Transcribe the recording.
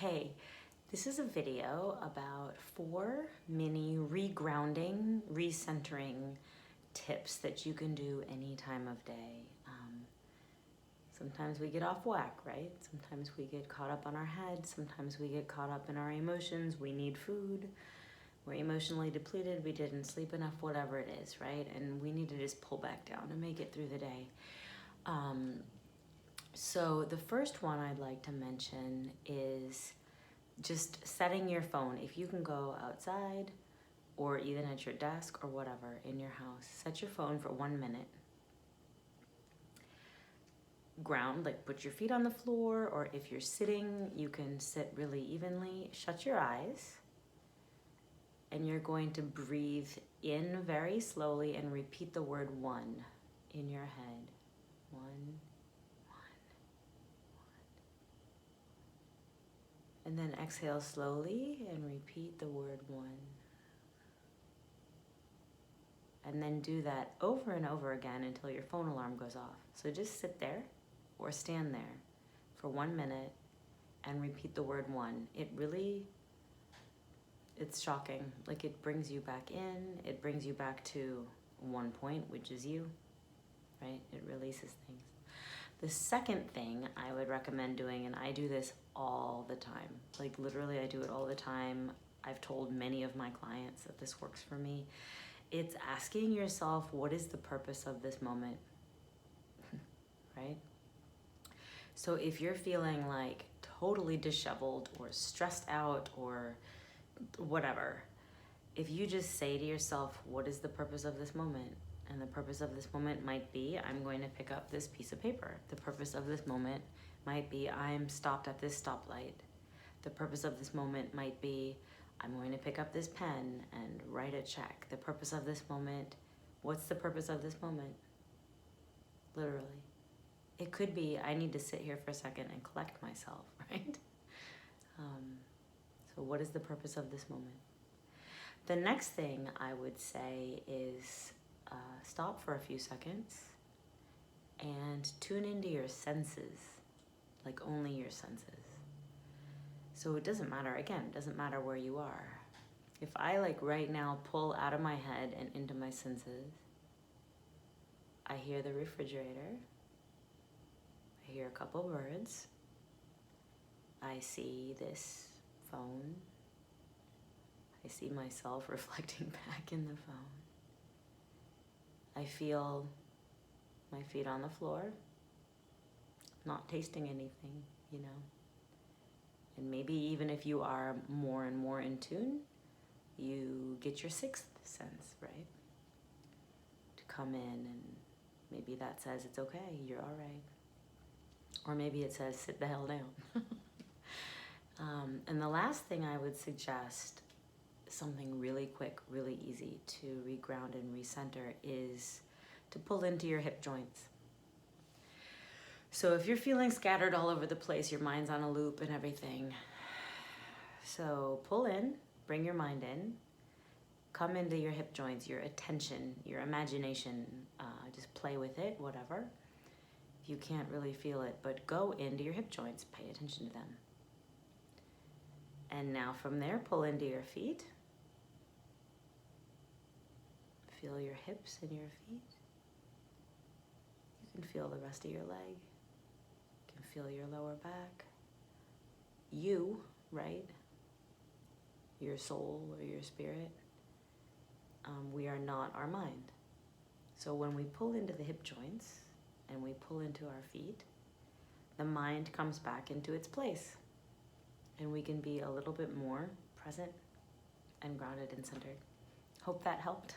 Hey, this is a video about 4 mini regrounding, recentering tips that you can do any time of day. Sometimes we get off whack, right? Sometimes we get caught up on our head. Sometimes we get caught up in our emotions. We need food. We're emotionally depleted. We didn't sleep enough, whatever it is, right? And we need to just pull back down and make it through the day. So the first one I'd like to mention is just setting your phone. If you can go outside or even at your desk or whatever in your house, set your phone for 1 minute. Ground, like put your feet on the floor, or if you're sitting, you can sit really evenly. Shut your eyes, and you're going to breathe in very slowly and repeat the word one in your head. One. And then exhale slowly and repeat the word one. And then do that over and over again until your phone alarm goes off. So just sit there or stand there for 1 minute and repeat the word one. It's shocking. Like, it brings you back in. It brings you back to one point, which is you, right? It releases things. The second thing I would recommend doing, and I do this all the time, like literally I do it all the time. I've told many of my clients that this works for me. It's asking yourself, what is the purpose of this moment, right? So if you're feeling like totally disheveled or stressed out or whatever, if you just say to yourself, what is the purpose of this moment? And the purpose of this moment might be, I'm going to pick up this piece of paper. The purpose of this moment might be, I'm stopped at this stoplight. The purpose of this moment might be, I'm going to pick up this pen and write a check. The purpose of this moment, what's the purpose of this moment? Literally. It could be, I need to sit here for a second and collect myself, right? So what is the purpose of this moment? The next thing I would say is stop for a few seconds and tune into your senses, like only your senses. So it doesn't matter, again, it doesn't matter where you are. If I like right now pull out of my head and into my senses, I hear the refrigerator, I hear a couple birds, I see this phone, I see myself reflecting back in the phone. I feel my feet on the floor, not tasting anything, you know. And maybe even if you are more and more in tune, you get your sixth sense, right? To come in, and maybe that says it's okay, you're all right. Or maybe it says sit the hell down. And the last thing I would suggest, something really quick, really easy to reground and recenter, is to pull into your hip joints. So if you're feeling scattered all over the place, your mind's on a loop and everything, so pull in, bring your mind in, come into your hip joints, your attention, your imagination, just play with it, whatever. If you can't really feel it, but go into your hip joints, pay attention to them. And now from there, pull into your feet. Feel your hips and your feet. You can feel the rest of your leg. You can feel your lower back. You, right? Your soul or your spirit. We are not our mind. So when we pull into the hip joints and we pull into our feet, the mind comes back into its place. And we can be a little bit more present and grounded and centered. Hope that helped.